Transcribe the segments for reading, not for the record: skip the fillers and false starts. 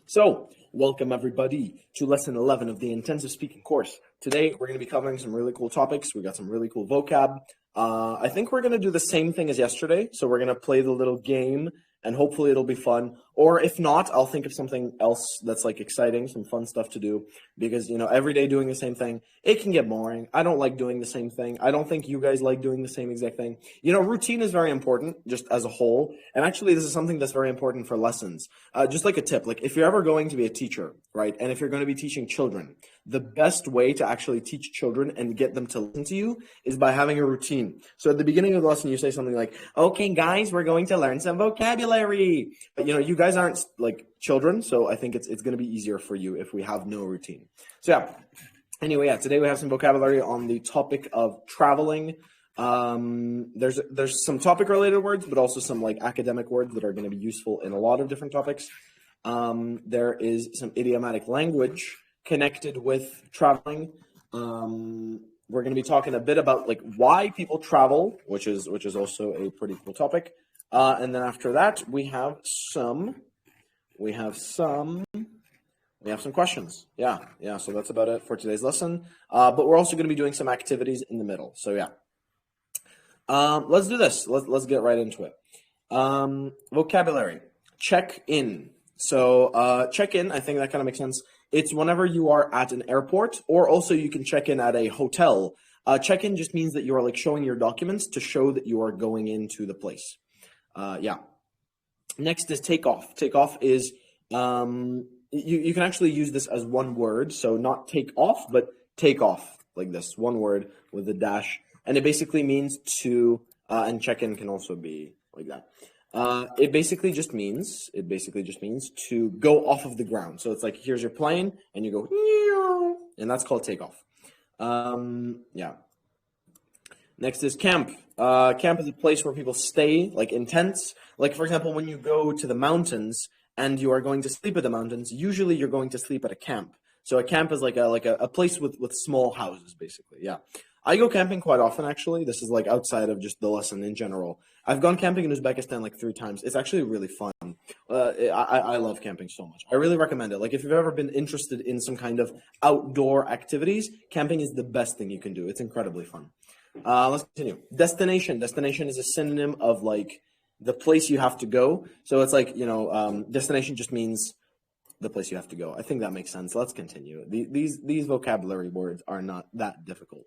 So, welcome everybody to lesson 11 of the intensive speaking course. Today, we're going to be covering some really cool topics. We got some really cool vocab. I think we're going to do the same thing as yesterday. So we're going to play the little game and hopefully it'll be fun. Or if not, I'll think of something else that's like exciting, some fun stuff to do. Because, every day doing the same thing, it can get boring. I don't like doing the same thing. I don't think you guys like doing the same exact thing. Routine is very important just as a whole. And actually, this is something that's very important for lessons. Just like a tip, like if you're ever going to be a teacher, right? And if you're going to be teaching children, the best way to actually teach children and get them to listen to you is by having a routine. So at the beginning of the lesson, you say something like, okay, guys, we're going to learn some vocabulary. But you guys aren't like children. So I think it's going to be easier for you if we have no routine. So anyway, today we have some vocabulary on the topic of traveling. There's some topic related words, but also some like academic words that are going to be useful in a lot of different topics. There is some idiomatic language connected with traveling. We're going to be talking a bit about like why people travel, which is also a pretty cool topic. And then after that, we have some questions. Yeah. So that's about it for today's lesson. But we're also going to be doing some activities in the middle. So let's do this. Let's get right into it. Vocabulary. Check in. So check in, I think that kind of makes sense. It's whenever you are at an airport, or also you can check in at a hotel. Check in just means that you are like showing your documents to show that you are going into the place. Next is take off. Take off is you can actually use this as one word, so not take off, but take off, like this, one word with a dash, and it basically means to and check in can also be like that. It basically just means to go off of the ground. So it's like, here's your plane and you go, and that's called takeoff. Next is camp. Camp is a place where people stay, like in tents. Like, for example, when you go to the mountains and you are going to sleep at the mountains, usually you're going to sleep at a camp. So a camp is like a place with small houses, basically. Yeah. I go camping quite often, actually. This is like outside of just the lesson in general. I've gone camping in Uzbekistan like 3 times. It's actually really fun. I love camping so much. I really recommend it. Like if you've ever been interested in some kind of outdoor activities, camping is the best thing you can do. It's incredibly fun. Let's continue. Destination. Destination is a synonym of like the place you have to go. So it's like, destination just means the place you have to go. I think that makes sense. Let's continue. These vocabulary words are not that difficult.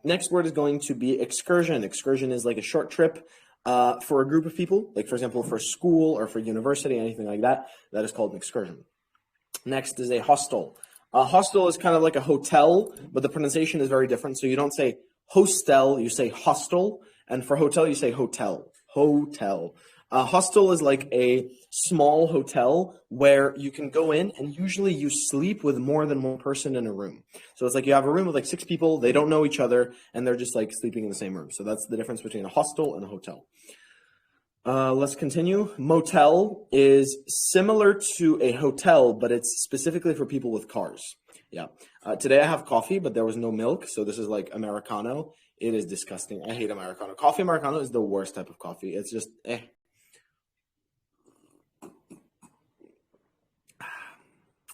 Next word is going to be excursion. Excursion is like a short trip for a group of people, like for example, for school or for university, anything like that. That is called an excursion. Next is a hostel. A hostel is kind of like a hotel, but the pronunciation is very different. So you don't say hostel, you say hostel. And for hotel, you say hotel. Hotel. A hostel is like a small hotel where you can go in and usually you sleep with more than one person in a room. So it's like you have a room with like 6 people, they don't know each other, and they're just like sleeping in the same room. So that's the difference between a hostel and a hotel. Let's continue. Motel is similar to a hotel, but it's specifically for people with cars. Yeah. Today I have coffee, but there was no milk, so this is like Americano. It is disgusting. I hate Americano. Coffee Americano is the worst type of coffee. It's just,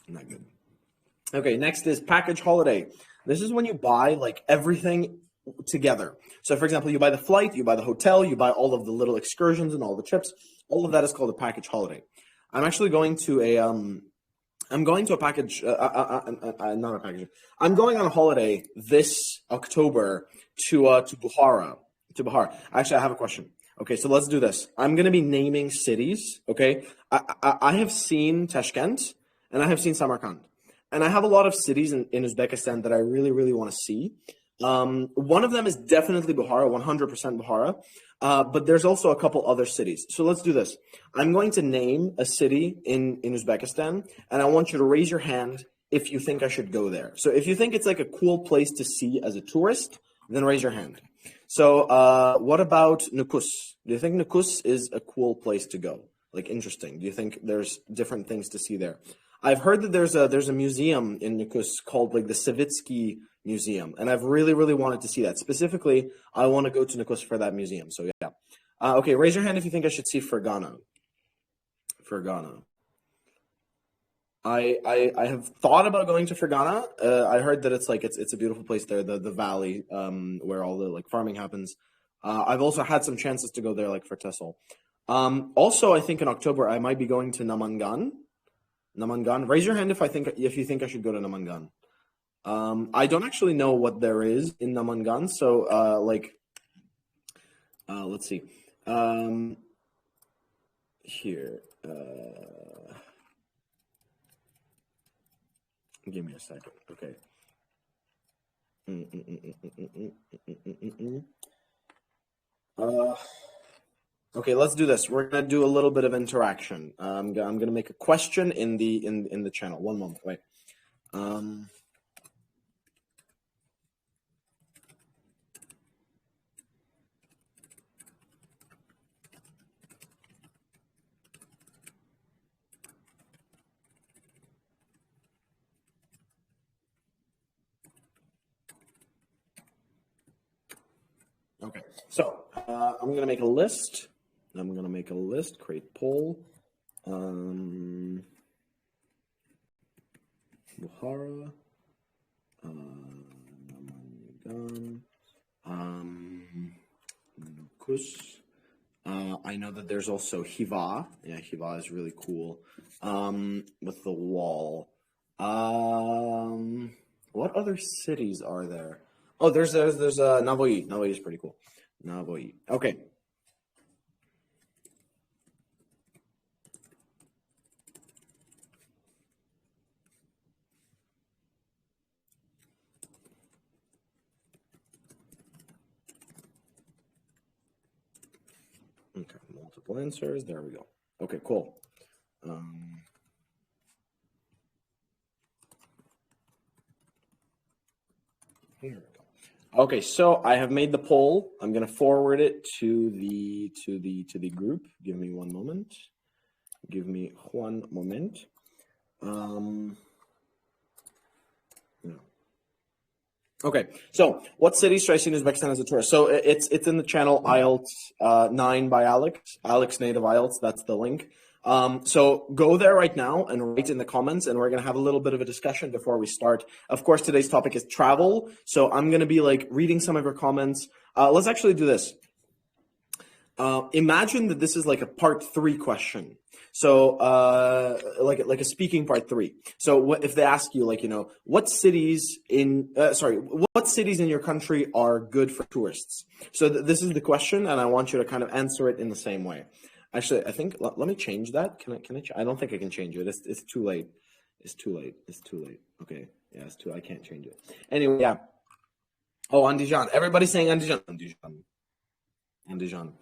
Not good. Okay, next is package holiday. This is when you buy like everything together. So for example, you buy the flight, you buy the hotel, you buy all of the little excursions and all the trips. All of that is called a package holiday. I'm actually going to I'm going on a holiday this October to Bukhara. Actually, I have a question. Okay, so let's do this. I'm going to be naming cities, okay? I have seen Tashkent and I have seen Samarkand. And I have a lot of cities in Uzbekistan that I really, really want to see. One of them is definitely Bukhara, 100% Bukhara. But there's also a couple other cities. So let's do this. I'm going to name a city in Uzbekistan, and I want you to raise your hand if you think I should go there. So if you think it's like a cool place to see as a tourist, then raise your hand. So what about Nukus? Do you think Nukus is a cool place to go? Like interesting. Do you think there's different things to see there? I've heard that there's a museum in Nukus called like the Savitsky Museum, and I've really, really wanted to see that. Specifically, I want to go to Nukus for that museum. So yeah. Okay, raise your hand if you think I should see Fergana. Fergana. I have thought about going to Fergana. I heard that it's a beautiful place there, the valley where all the like farming happens. I've also had some chances to go there like for Tessel. Also, I think in October I might be going to Namangan. Namangan. Raise your hand if you think I should go to Namangan. I don't actually know what there is in Namangan, so let's see. Here. Give me a second. Okay. Okay, let's do this. We're gonna do a little bit of interaction. I'm gonna make a question in the channel. One moment, wait. Okay, so I'm gonna make a list. Create poll. Bukhara, Namangan, Nukus. I know that there's also Hiva. Yeah, Hiva is really cool. With the wall. What other cities are there? Oh, there's Navoi. Navoi is pretty cool. Navoi. Okay. Okay, multiple answers. There we go. Okay, cool. Here we go. Okay, so I have made the poll. I'm gonna forward it to the group. Give me one moment. Give me one moment. Okay, so what cities should I see in Uzbekistan as a tourist? So it's in the channel IELTS 9 by Alex Native IELTS. That's the link. So go there right now and write in the comments, and we're gonna have a little bit of a discussion before we start. Of course, today's topic is travel, so I'm gonna be like reading some of your comments. Let's actually do this. Imagine that this is like a part 3 question. So, like a speaking part 3. So, if they ask you, like, you know, what cities in your country are good for tourists? So this is the question, and I want you to kind of answer it in the same way. Actually, I think let me change that. Can I? I don't think I can change it. It's too late. It's too late. Okay, yeah, it's too. I can't change it. Anyway, yeah. Oh, Andijan. Everybody's saying Andijan. Andijan.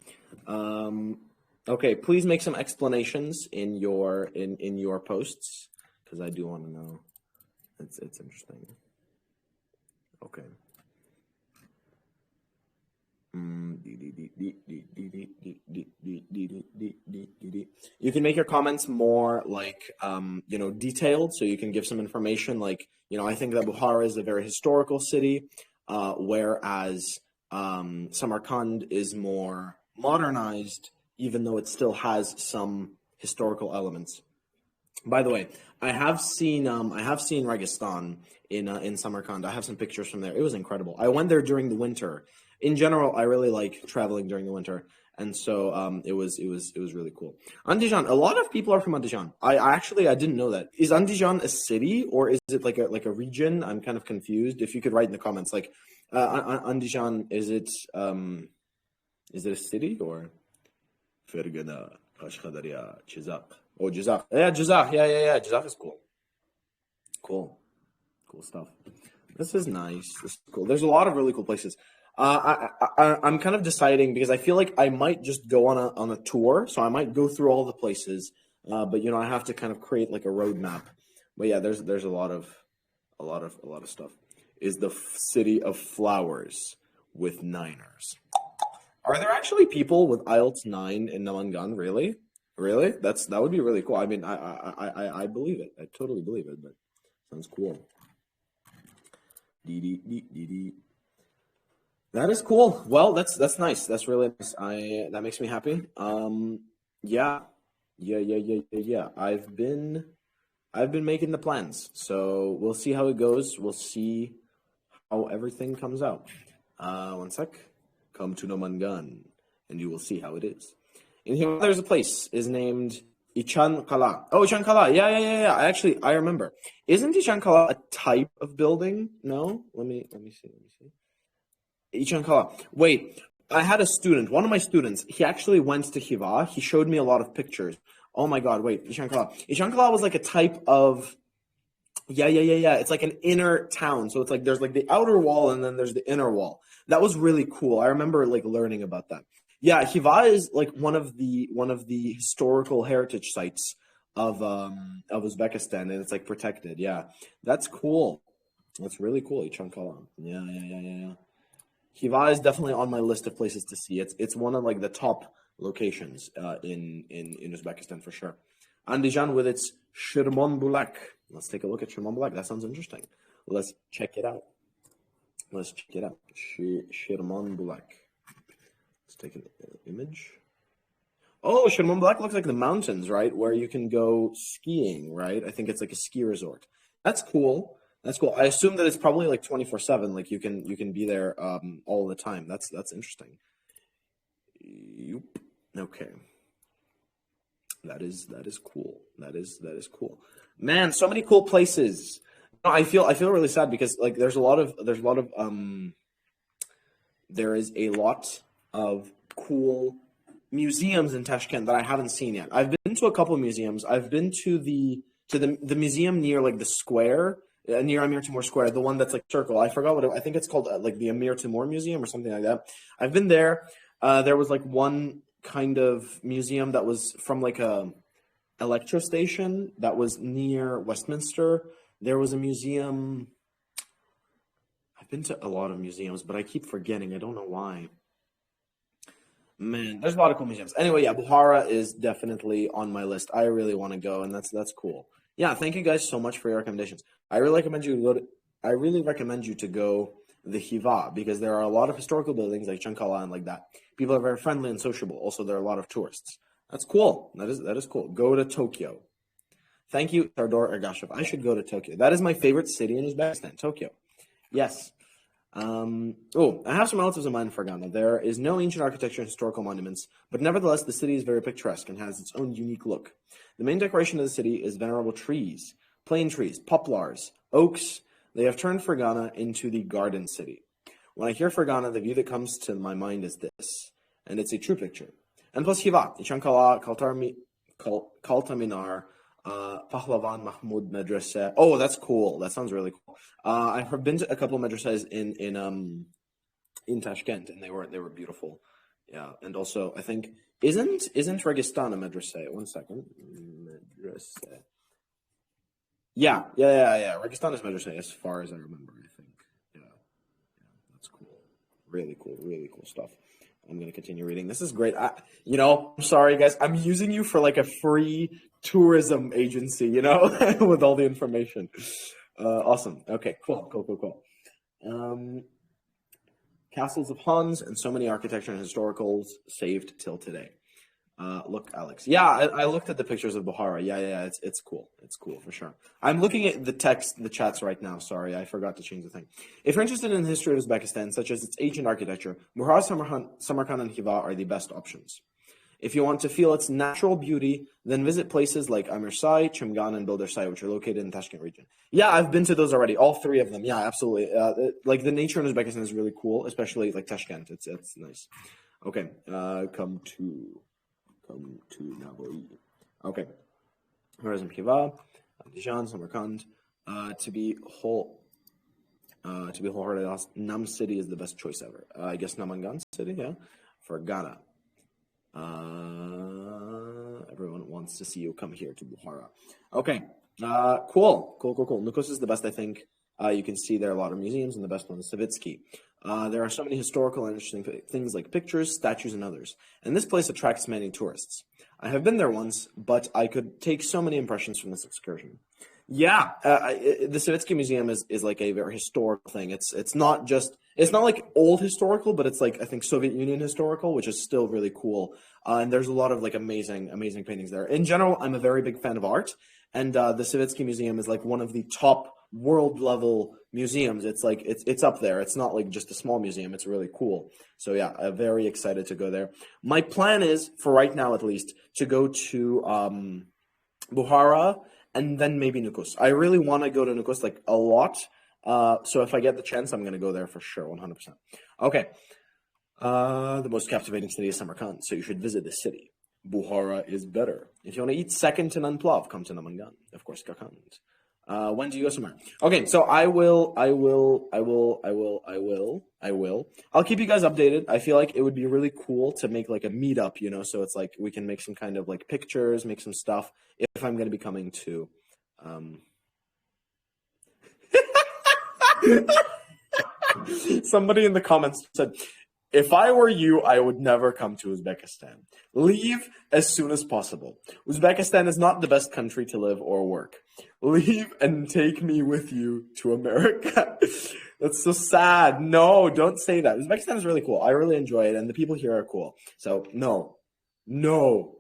Okay, please make some explanations in your posts, because I do want to know. It's interesting. Okay. You can make your comments more like detailed, so you can give some information. Like, I think that Bukhara is a very historical city, whereas Samarkand is more modernized, even though it still has some historical elements. By the way, I have seen Registan in Samarkand. I have some pictures from there. It was incredible. I went there during the winter. In general, I really like traveling during the winter, and so it was really cool. Andijan. A lot of people are from Andijan. I didn't know that. Is Andijan a city, or is it like a region? I'm kind of confused. If you could write in the comments, like Andijan, is it a city or? Fergana, Kashkadaria, Chizak. Oh, Jizak. Yeah, Jizak. Yeah. Jizak is cool. Cool stuff. This is nice. This is cool. There's a lot of really cool places. I'm kind of deciding, because I feel like I might just go on a tour, so I might go through all the places, but I have to kind of create like a roadmap. But yeah, there's a lot of stuff. Is the city of flowers with niners? Are there actually people with IELTS 9 in Namangan? Really? Really? That would be really cool. I mean, I believe it. I totally believe it. But sounds cool. That is cool. Well, that's nice. That's really nice. That makes me happy. Yeah. I've been I've been making the plans, so we'll see how it goes. We'll see how everything comes out. One sec. Come to Namangan, and you will see how it is. In here, there's a place is named Ichan Kala. Oh, Ichan Kala. Yeah. I remember. Isn't Ichan Kala a type of building? No. Let me see. Ichan Kala. Wait. I had a student. One of my students. He actually went to Hiva. He showed me a lot of pictures. Oh my God. Wait. Ichan Kala. Ichan Kala was like a type of. Yeah. It's like an inner town. So it's like there's like the outer wall and then there's the inner wall. That was really cool. I remember like learning about that. Yeah, Hiva is like one of the historical heritage sites of Uzbekistan, and it's like protected. Yeah, that's cool. That's really cool. Ichan Kala. Yeah. Hiva is definitely on my list of places to see. It's one of like the top locations in Uzbekistan for sure. Andijan with its Shirmonbulak. Let's take a look at Shirmonbulak. That sounds interesting. Let's check it out. Shirmonbulak. Let's take an image. Oh, Shirmonbulak looks like the mountains, right? Where you can go skiing, right? I think it's like a ski resort. That's cool. I assume that it's probably like 24/7. Like you can be there all the time. That's interesting. Yep. Okay. That is cool. That is cool. Man, so many cool places. I feel really sad because like there is a lot of cool museums in Tashkent that I haven't seen yet. I've been to a couple of museums. I've been to the museum near like the square, near Amir Timur Square, the one that's like circle. I forgot I think it's called like the Amir Timur Museum or something like that. I've been there. There was like one kind of museum that was from like a electro station that was near Westminster. There was a museum. I've been to a lot of museums, but I keep forgetting. I don't know why. Man, there's a lot of cool museums. Anyway, yeah, Bukhara is definitely on my list. I really want to go, and that's cool. Yeah, thank you guys so much for your recommendations. I really recommend you to go the Hiva because there are a lot of historical buildings like Chankala and like that. People are very friendly and sociable. Also, there are a lot of tourists. That's cool. That is cool. Go to Tokyo. Thank you, Sardor Ergashev. I should go to Tokyo. That is my favorite city in Uzbekistan, Tokyo. Yes. I have some relatives of mine in Fergana. There is no ancient architecture and historical monuments, but nevertheless, the city is very picturesque and has its own unique look. The main decoration of the city is venerable trees, plane trees, poplars, oaks. They have turned Fergana into the garden city. When I hear Fergana, the view that comes to my mind is this, and it's a true picture. And plus Hiva, Ishankala, Kaltaminar, Pahlavan Mahmud Madrasa. Oh, that's cool. That sounds really cool. I've been to a couple of madrasas in Tashkent, and they were beautiful. Yeah, and also I think isn't Registan a madrasa? 1 second. Madrasa. Yeah. Registan is madrasa as far as I remember. I think. Yeah, that's cool. Really cool stuff. I'm going to continue reading. This is great. I'm sorry, guys. I'm using you for like a free tourism agency, with all the information. Awesome. Okay, cool. Castles of Huns and so many architecture and historicals saved till today. Look, Alex. Yeah, I looked at the pictures of Bukhara. Yeah, it's cool. It's cool for sure. I'm looking at the chats right now. Sorry, I forgot to change the thing. If you're interested in the history of Uzbekistan, such as its ancient architecture, Bukhara, Samarkand, and Hiva are the best options. If you want to feel its natural beauty, then visit places like Amirsai, Chimgan, and Bildersai, which are located in the Tashkent region. Yeah, I've been to those already, all three of them. Yeah, absolutely. Like the nature in Uzbekistan is really cool, especially like Tashkent. It's nice. Okay, come to Navoi. Okay. Horizm Hiva, Dijon, Samarkand. To be wholehearted, Nam City is the best choice ever. I guess Namangan City, yeah. For Ghana. Everyone wants to see you come here to Bukhara. Okay. Cool. Nukos is the best, I think. You can see there are a lot of museums, and the best one is Savitsky. There are so many historical and interesting things like pictures, statues, and others. And this place attracts many tourists. I have been there once, but I could take so many impressions from this excursion. Yeah, the Savitsky Museum is like a very historical thing. It's not like old historical, but it's like I think Soviet Union historical, which is still really cool. And there's a lot of like amazing paintings there. In general, I'm a very big fan of art, and the Savitsky Museum is like one of the top world level museums. It's like it's up there. It's not like just a small museum. It's really cool. So yeah, I'm very excited to go there. My plan is, for right now at least, to go to Bukhara and then maybe Nukus. I really want to go to Nukus like a lot. So if I get the chance, I'm gonna go there for sure, 100%. Okay. The most captivating city is Samarkand, so you should visit this city. Bukhara is better. If you want to eat second to none pulav, come to Namangan. Of course, Kakand. When do you go somewhere? Okay, so I'll keep you guys updated. I feel like it would be really cool to make like a meetup, you know, so it's like we can make some kind of like pictures, make some stuff if I'm going to be coming to, Somebody in the comments said, if I were you, I would never come to Uzbekistan. Leave as soon as possible. Uzbekistan is not the best country to live or work. Leave and take me with you to America. That's so sad. No, don't say that. Uzbekistan is really cool. I really enjoy it, and the people here are cool. So, no,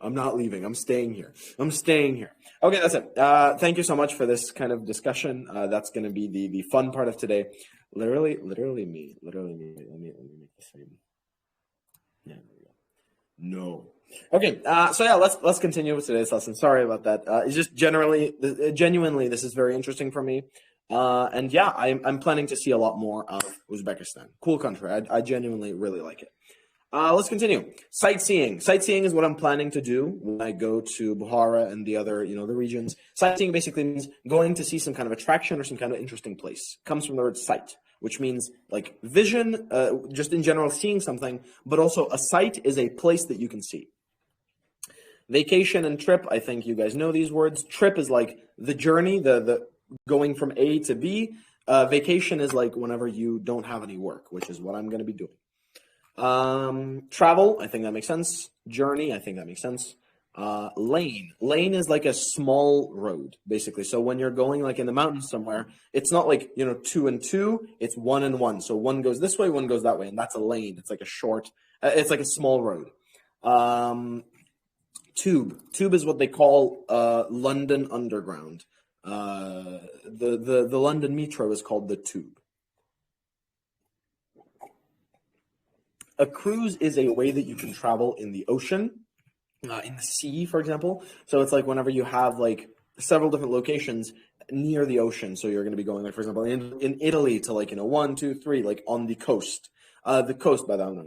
I'm not leaving. I'm staying here. Okay, that's it. Thank you so much for this kind of discussion. That's going to be the fun part of today. Literally me. Let me make the same. Yeah, there we go. No. Okay, so yeah, let's continue with today's lesson. Sorry about that. It's just genuinely, this is very interesting for me. And yeah, I'm planning to see a lot more of Uzbekistan. Cool country. I genuinely really like it. Let's continue. Sightseeing. Sightseeing is what I'm planning to do when I go to Bukhara and the other, the regions. Sightseeing basically means going to see some kind of attraction or some kind of interesting place. Comes from the word sight, which means like vision, just in general, seeing something, but also a sight is a place that you can see. Vacation and trip, I think you guys know these words. Trip is like the journey, the going from A to B. Vacation is like whenever you don't have any work, which is what I'm going to be doing. Travel, I think that makes sense. Journey, I think that makes sense. Lane is like a small road, basically. So when you're going like in the mountains somewhere, it's not like, 2 and 2, it's 1 and 1. So one goes this way, one goes that way, and that's a lane. It's like a short, it's like a small road. Tube is what they call London Underground. The London Metro is called the Tube. A cruise is a way that you can travel in the ocean, in the sea, for example. So it's like whenever you have like several different locations near the ocean. So you're going to be going, like, for example, in Italy to like, 1, 2, 3, like on the coast. The coast, by the way.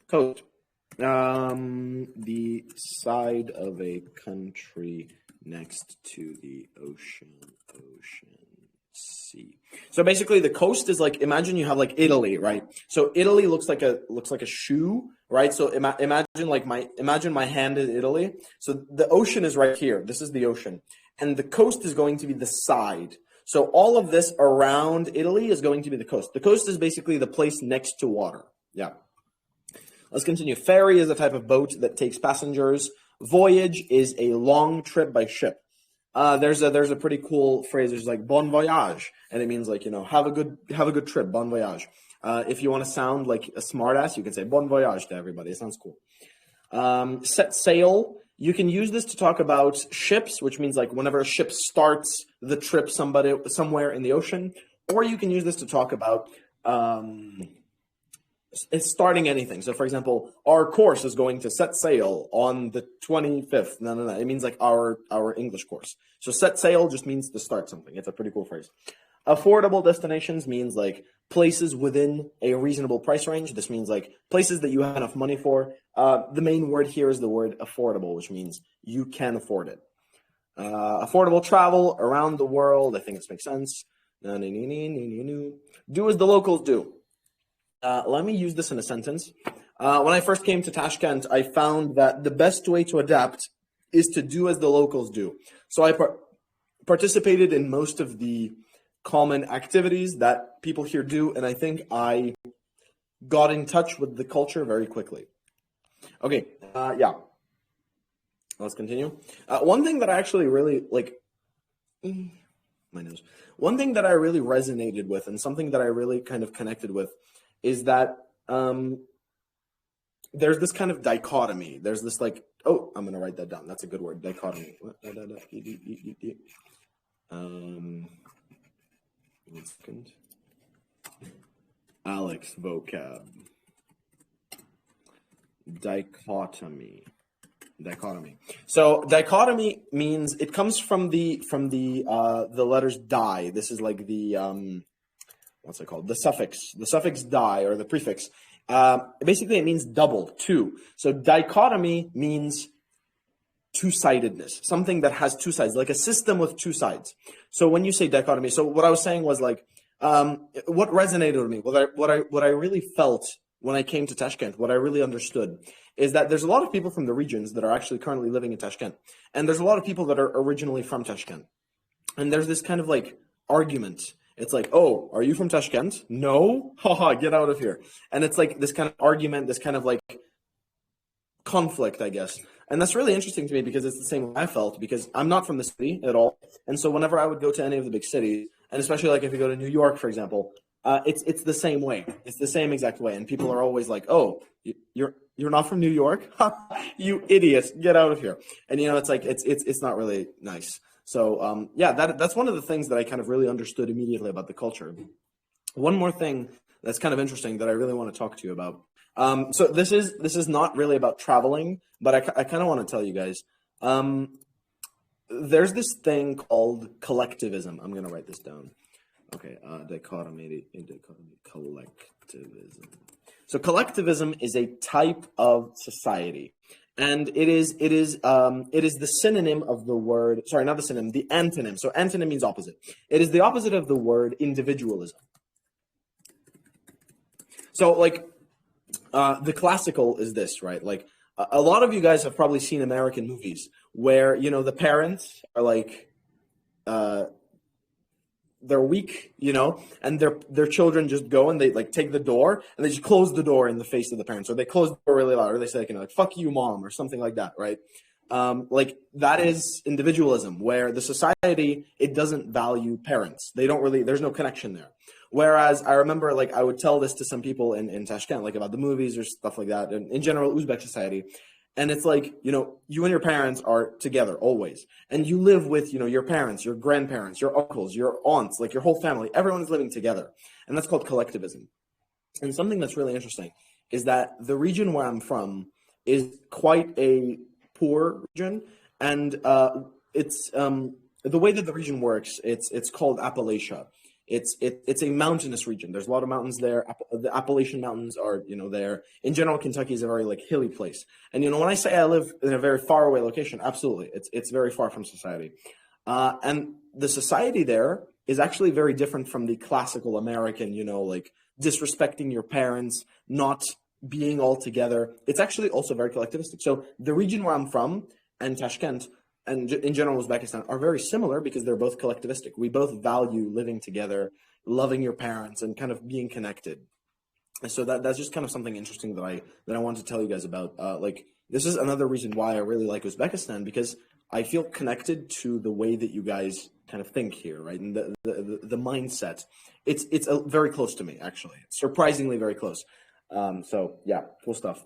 Coast. The side of a country next to the ocean, sea. So basically the coast is like, imagine you have like Italy, right? So Italy looks like a shoe, right? So imagine my hand is Italy. So the ocean is right here. This is the ocean. And the coast is going to be the side. So all of this around Italy is going to be the coast. The coast is basically the place next to water. Yeah. Let's continue. Ferry is a type of boat that takes passengers. Voyage is a long trip by ship. There's a pretty cool phrase. There's like bon voyage, and it means like, have a good trip, bon voyage. If you want to sound like a smartass, you can say bon voyage to everybody. It sounds cool. Set sail. You can use this to talk about ships, which means like whenever a ship starts the trip somewhere in the ocean, or you can use this to talk about it's starting anything. So for example, our course is going to set sail on the 25th. No. It means like our English course. So set sail just means to start something. It's a pretty cool phrase. Affordable destinations means like places within a reasonable price range. This means like places that you have enough money for. The main word here is the word affordable, which means you can afford it. Affordable travel around the world. I think this makes sense. Do as the locals do. Let me use this in a sentence. When I first came to Tashkent, I found that the best way to adapt is to do as the locals do. So I participated in most of the common activities that people here do, and I think I got in touch with the culture very quickly. Okay, yeah. Let's continue. One thing that I actually really my nose. One thing that I really resonated with, and something that I really kind of connected with, is that there's this kind of dichotomy. There's this like, oh, I'm gonna write that down. That's a good word, dichotomy. One second. Alex vocab. Dichotomy. So dichotomy means it comes from the letters die. This is like the what's it called? The suffix die, or the prefix. Basically it means double, two. So dichotomy means two-sidedness, something that has two sides, like a system with two sides. So when you say dichotomy, so what I was saying was like, what resonated with me, what I really felt when I came to Tashkent, what I really understood is that there's a lot of people from the regions that are actually currently living in Tashkent, and there's a lot of people that are originally from Tashkent, and there's this kind of like argument. It's like, oh, are you from Tashkent? No, haha, get out of here. And it's like this kind of argument, this kind of like conflict, I guess. And that's really interesting to me because it's the same way I felt, because I'm not from the city at all. And so whenever I would go to any of the big cities, and especially like if you go to New York, for example, it's the same way. It's the same exact way. And people are always like, oh, you're not from New York? You idiots, get out of here. And you know, it's like, it's not really nice. So yeah, that's one of the things that I kind of really understood immediately about the culture. One more thing that's kind of interesting that I really want to talk to you about. So this is not really about traveling, but I kind of want to tell you guys, there's this thing called collectivism. I'm going to write this down. Okay. Dichotomy, collectivism. So collectivism is a type of society, and it is the synonym of the word, sorry, not the synonym, the antonym. So antonym means opposite. It is the opposite of the word individualism. So like, the classical is this, right? Like a lot of you guys have probably seen American movies where, you know, the parents are like, they're weak, you know, and their children just go and they like take the door and they just close the door in the face of the parents, or they close the door really loud, or they say like, you know, like, fuck you, mom, or something like that, right? Like that is individualism, where the society, it doesn't value parents. They don't really, there's no connection there. Whereas I remember, like, I would tell this to some people in Tashkent, like about the movies or stuff like that, and in general, Uzbek society. And it's like, you know, you and your parents are together always. And you live with, you know, your parents, your grandparents, your uncles, your aunts, like your whole family. Everyone is living together. And that's called collectivism. And something that's really interesting is that the region where I'm from is quite a poor region. And it's the way that the region works, it's called Appalachia. It's a mountainous region. There's a lot of mountains there. The Appalachian Mountains are, you know, there. In general, Kentucky is a very like hilly place. And you know, when I say I live in a very far away location, absolutely, it's very far from society. And the society there is actually very different from the classical American, you know, like disrespecting your parents, not being all together. It's actually also very collectivistic. So the region where I'm from and Tashkent, and in general Uzbekistan, are very similar because they're both collectivistic. We both value living together, loving your parents, and kind of being connected. And so that's just kind of something interesting that I want to tell you guys about. Like, this is another reason why I really like Uzbekistan, because I feel connected to the way that you guys kind of think here, right? And the mindset. It's very close to me, actually. Surprisingly very close. So yeah, cool stuff.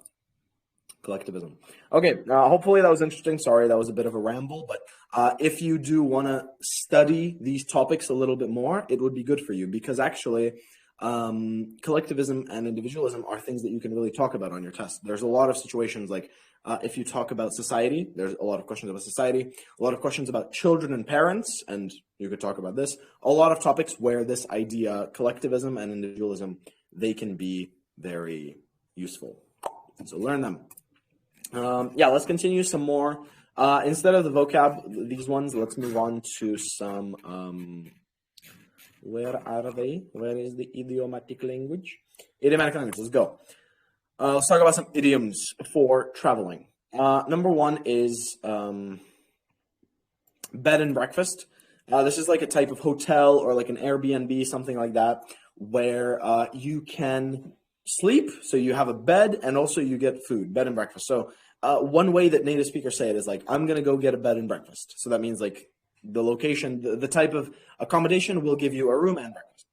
Collectivism. Okay, hopefully that was interesting. Sorry, that was a bit of a ramble, but if you do want to study these topics a little bit more, it would be good for you, because actually collectivism and individualism are things that you can really talk about on your test. There's a lot of situations like if you talk about society, there's a lot of questions about society, a lot of questions about children and parents, and you could talk about this. A lot of topics where this idea, collectivism and individualism, they can be very useful. So learn them. Yeah, let's continue some more. Instead of the vocab, these ones, let's move on to some, where are they? Where is the idiomatic language? Idiomatic language, let's go. Let's talk about some idioms for traveling. Number one is bed and breakfast. This is like a type of hotel or like an Airbnb, something like that, where you can sleep, so you have a bed and also you get food, bed and breakfast. So one way that native speakers say it is like, I'm going to go get a bed and breakfast. So that means like the location, the type of accommodation will give you a room and breakfast.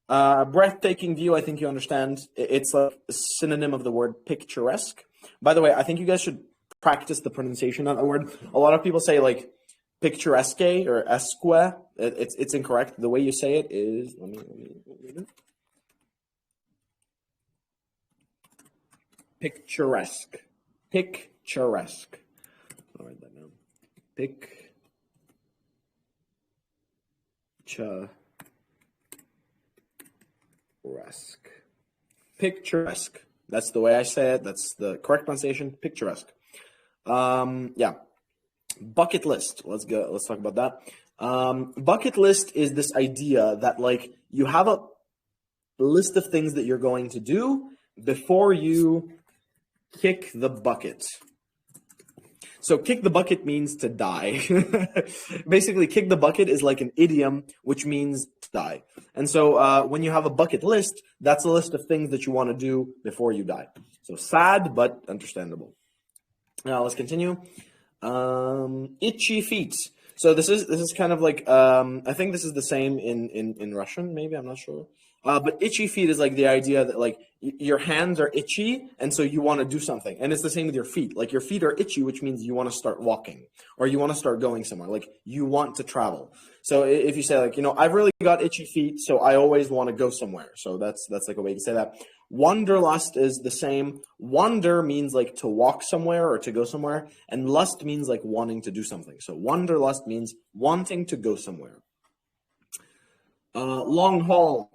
Breathtaking view, I think you understand. It's like a synonym of the word picturesque. By the way, I think you guys should practice the pronunciation of that word. A lot of people say like picturesque or esque. It's incorrect. The way you say it is, picturesque. Picturesque. I'll write that down. Picturesque. Picturesque. That's the way I say it. That's the correct pronunciation. Picturesque. Yeah. Bucket list. Let's go. Let's talk about that. Bucket list is this idea that like you have a list of things that you're going to do before you kick the bucket. So kick the bucket means to die. Basically, kick the bucket is like an idiom, which means to die. And so when you have a bucket list, that's a list of things that you want to do before you die. So sad, but understandable. Now let's continue. Itchy feet. So this is kind of like I think this is the same in Russian. Maybe I'm not sure. But itchy feet is like the idea that like your hands are itchy and so you want to do something. And it's the same with your feet. Like your feet are itchy, which means you want to start walking or you want to start going somewhere. Like you want to travel. So if you say like, I've really got itchy feet, so I always want to go somewhere. So that's like a way to say that. Wanderlust is the same. Wander means like to walk somewhere or to go somewhere. And lust means like wanting to do something. So wanderlust means wanting to go somewhere. Long haul.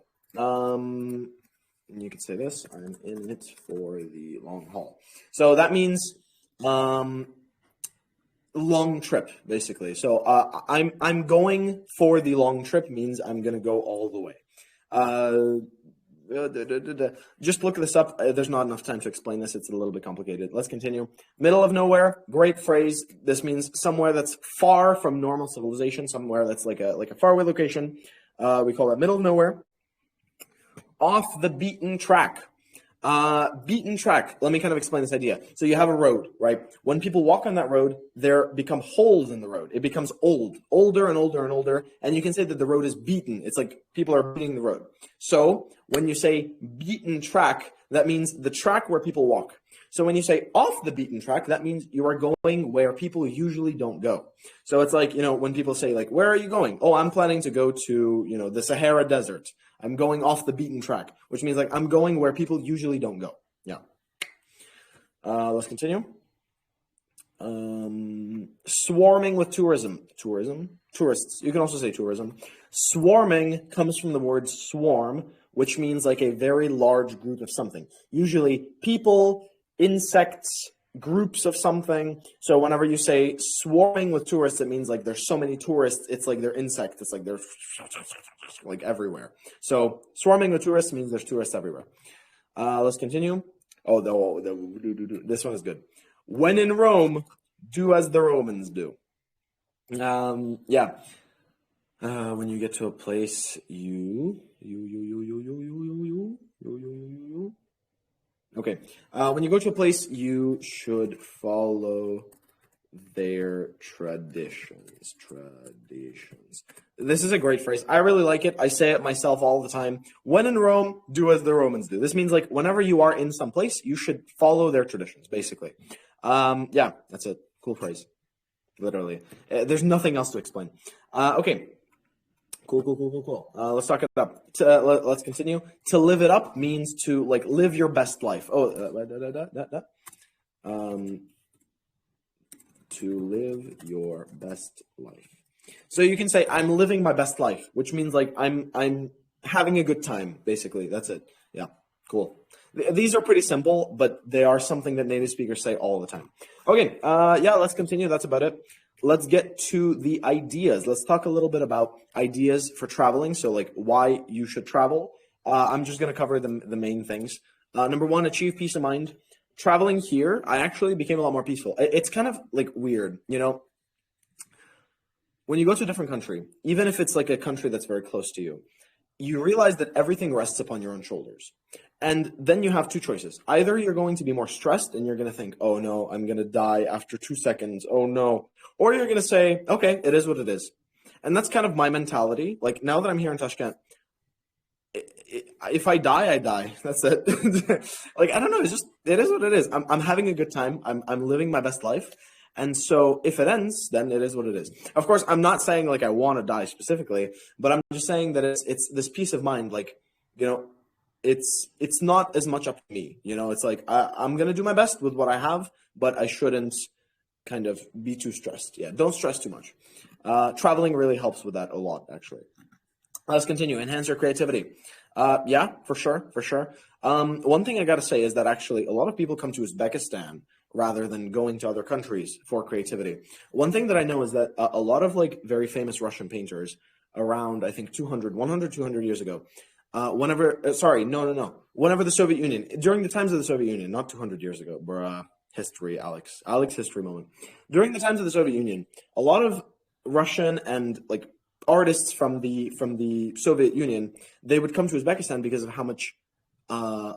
You could say this, I'm in it for the long haul. So that means long trip, basically. So I'm going for the long trip means I'm going to go all the way. Just look this up. There's not enough time to explain this. It's a little bit complicated. Let's continue. Middle of nowhere, great phrase. This means somewhere that's far from normal civilization, somewhere that's like a faraway location. We call that middle of nowhere. Off the beaten track. Beaten track. Let me kind of explain this idea. So you have a road, right? When people walk on that road, there become holes in the road. It becomes older and older and older. And you can say that the road is beaten. It's like people are beating the road. So when you say beaten track, that means the track where people walk. So when you say off the beaten track, that means you are going where people usually don't go. So it's like, when people say like, where are you going? Oh, I'm planning to go to, the Sahara Desert. I'm going off the beaten track, which means like I'm going where people usually don't go. Yeah. Let's continue. Swarming with tourism. Tourists. You can also say tourism. Swarming comes from the word swarm, which means like a very large group of something. Usually people, insects, groups of something. So whenever you say swarming with tourists, it means like there's so many tourists. It's like they're insects. It's like they're like everywhere. So swarming with tourists means there's tourists everywhere. Let's continue. This one is good. When in Rome, do as the Romans do. Yeah. When you get to a place, Okay. When you go to a place, you should follow their traditions. This is a great phrase. I really like it. I say it myself all the time. When in Rome, do as the Romans do. This means like whenever you are in some place, you should follow their traditions, basically. Yeah, that's a cool phrase. Literally. There's nothing else to explain. Okay. Cool. Let's talk it up. Let's continue. To live it up means to like live your best life. To live your best life. So you can say I'm living my best life, which means like I'm having a good time. Basically, that's it. Yeah, cool. These are pretty simple, but they are something that native speakers say all the time. Okay. Yeah. Let's continue. That's about it. Let's get to the ideas. Let's talk a little bit about ideas for traveling. So like why you should travel. I'm just going to cover the main things. Number one, achieve peace of mind. Traveling here, I actually became a lot more peaceful. It's kind of like weird, when you go to a different country, even if it's like a country that's very close to you, you realize that everything rests upon your own shoulders. And then you have two choices. Either you're going to be more stressed and you're going to think, oh no, I'm going to die after 2 seconds. Oh no. Or you're going to say, okay, it is what it is. And that's kind of my mentality. Like now that I'm here in Tashkent, if I die, I die. That's it. Like, I don't know. It's just, it is what it is. I'm having a good time. I'm living my best life. And so if it ends, then it is what it is. Of course, I'm not saying like I want to die specifically, but I'm just saying that it's this peace of mind. Like, you know, it's not as much up to me. You know, it's like I'm gonna do my best with what I have, but I shouldn't kind of be too stressed. Yeah, don't stress too much. Traveling really helps with that a lot, actually. Let's continue. Enhance your creativity. Yeah, for sure, for sure. One thing I got to say is that actually a lot of people come to Uzbekistan rather than going to other countries for creativity. One thing that I know is that a lot of like very famous Russian painters around, I think 200 years ago, sorry, no. Whenever the Soviet Union, during the times of the Soviet Union, not 200 years ago, bruh, history, Alex history moment. During the times of the Soviet Union, a lot of Russian and like artists from the Soviet Union, they would come to Uzbekistan because of how much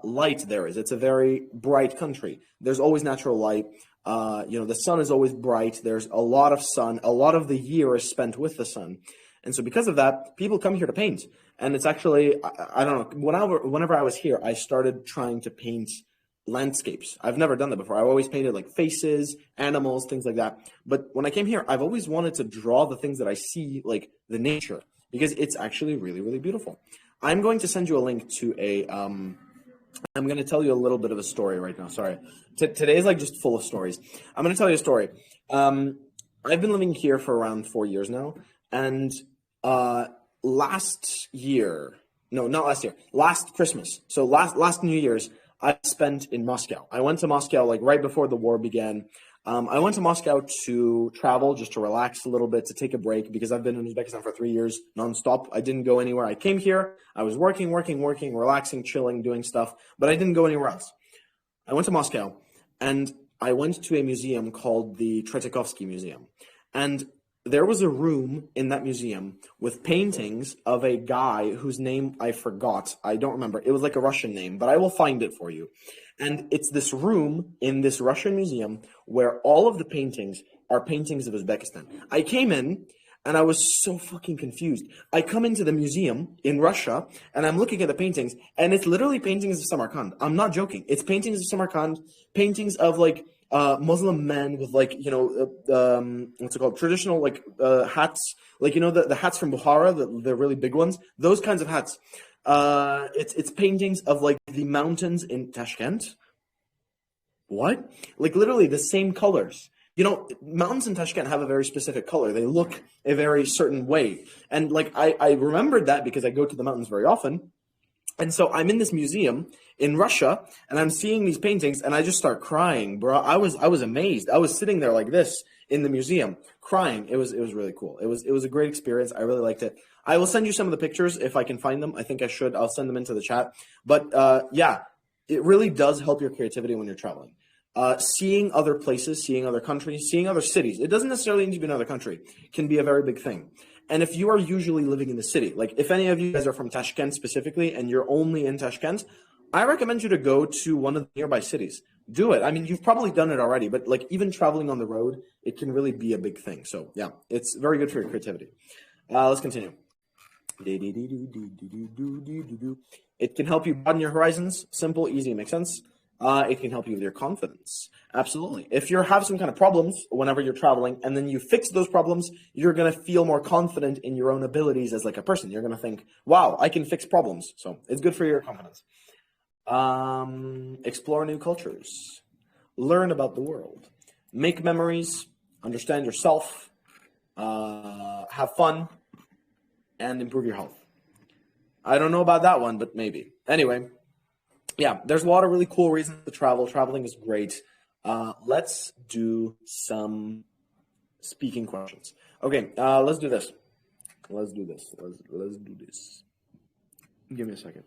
light there is. It's a very bright country. There's always natural light. You know, the sun is always bright. There's a lot of sun. A lot of the year is spent with the sun. And so because of that, people come here to paint. And it's actually, I don't know, whenever I was here, I started trying to paint landscapes. I've never done that before. I've always painted like faces, animals, things like that. But when I came here, I've always wanted to draw the things that I see, like the nature, because it's actually really, really beautiful. I'm going to send you a link to I'm going to tell you a little bit of a story right now. Sorry. Today is like just full of stories. I'm going to tell you a story. I've been living here for around 4 years now. And last year, no, not last year, last Christmas. So last New Year's, I spent in Moscow. I went to Moscow like right before the war began. I went to Moscow to travel, just to relax a little bit, to take a break, because I've been in Uzbekistan for 3 years nonstop. I didn't go anywhere. I came here. I was working, relaxing, chilling, doing stuff, but I didn't go anywhere else. I went to Moscow, and I went to a museum called the Tretiakovsky Museum. And there was a room in that museum with paintings of a guy whose name I forgot. I don't remember. It was like a Russian name, but I will find it for you. And it's this room in this Russian museum where all of the paintings are paintings of Uzbekistan. I came in and I was so fucking confused. I come into the museum in Russia and I'm looking at the paintings, and it's literally paintings of Samarkand. I'm not joking. It's paintings of Samarkand, paintings of like Muslim men with like, you know, what's it called? Traditional like hats, like, you know, the hats from Bukhara, the really big ones, those kinds of hats. It's paintings of like the mountains in Tashkent. What? Like literally the same colors. You know, mountains in Tashkent have a very specific color. They look a very certain way. And like I remembered that because I go to the mountains very often. And so I'm in this museum in Russia and I'm seeing these paintings and I just start crying, bro. I was amazed. I was sitting there like this in the museum crying. It was really cool. It was a great experience. I really liked it. I will send you some of the pictures if I can find them. I think I should. I'll send them into the chat. But yeah, it really does help your creativity when you're traveling. Seeing other places, seeing other countries, seeing other cities. It doesn't necessarily need to be another country. Can be a very big thing. And if you are usually living in the city, like if any of you guys are from Tashkent specifically and you're only in Tashkent, I recommend you to go to one of the nearby cities. Do it. I mean, you've probably done it already, but like even traveling on the road, it can really be a big thing. So yeah, it's very good for your creativity. Let's continue. It can help you broaden your horizons. Simple, easy, makes sense. It can help you with your confidence. Absolutely. If you have some kind of problems whenever you're traveling and then you fix those problems, you're going to feel more confident in your own abilities as like a person. You're going to think, wow, I can fix problems. So it's good for your confidence. Explore new cultures. Learn about the world. Make memories. Understand yourself. Have fun. And improve your health. I don't know about that one, but maybe. Anyway. Yeah, there's a lot of really cool reasons to travel. Traveling is great. Let's do some speaking questions. Okay, let's do this. Let's do this. Let's do this. Give me a second.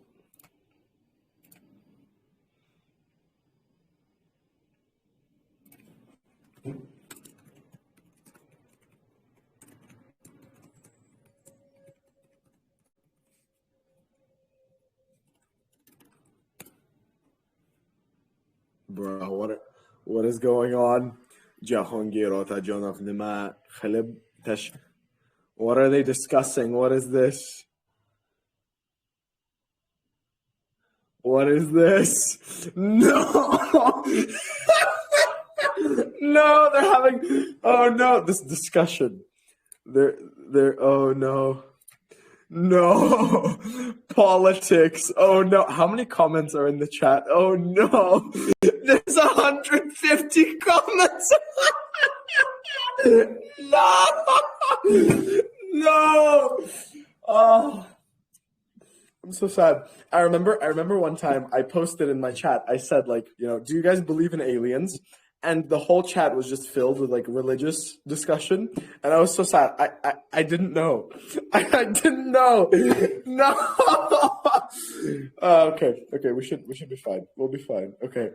Bro, what is going on? Jahangir Otajonov Nima Khalib Tash. What are they discussing? What is this? What is this? No! No, they're having, oh no, this discussion. Oh no. No. Politics. Oh no. How many comments are in the chat? Oh no. There's 150 comments. No. No. Oh. I'm so sad. I remember one time I posted in my chat, I said, like, do you guys believe in aliens? And the whole chat was just filled with like religious discussion, and I was so sad. I didn't know. I didn't know. No. Okay. We should be fine. We'll be fine. Okay.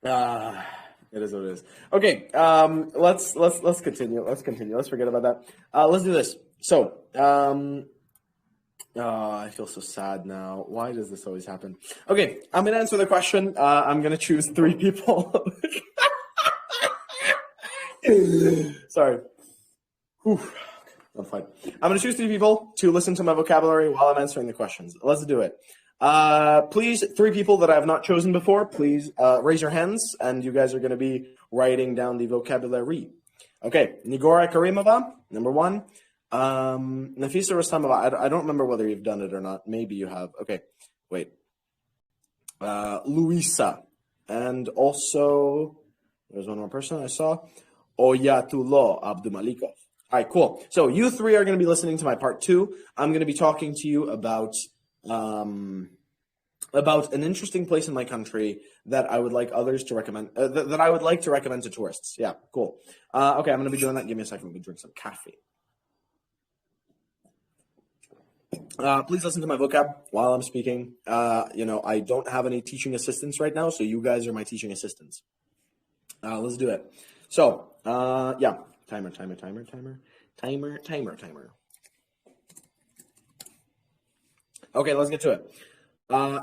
It is what it is. Okay. Let's continue. Let's forget about that. Let's do this. So, I feel so sad now. Why does this always happen? Okay, I'm going to answer the question. I'm going to choose 3 people. Sorry. Whew. I'm fine. I'm going to choose 3 people to listen to my vocabulary while I'm answering the questions. Let's do it. Please, 3 people that I have not chosen before, please raise your hands, and you guys are going to be writing down the vocabulary. Okay, Nigora Karimova, number 1. Nafisa Rustamova, I don't remember whether you've done it or not. Maybe you have. Okay, wait. Luisa. And also, there's one more person I saw. Oyatullah Abdumalikov. All right, cool. So you 3 are going to be listening to my part 2. I'm going to be talking to you about an interesting place in my country that I would like others to recommend, that I would like to recommend to tourists. Yeah, cool. Okay, I'm going to be doing that. Give me a second. Let me drink some coffee. Please listen to my vocab while I'm speaking. I don't have any teaching assistants right now, so you guys are my teaching assistants. Let's do it. So, yeah, timer. Okay, let's get to it.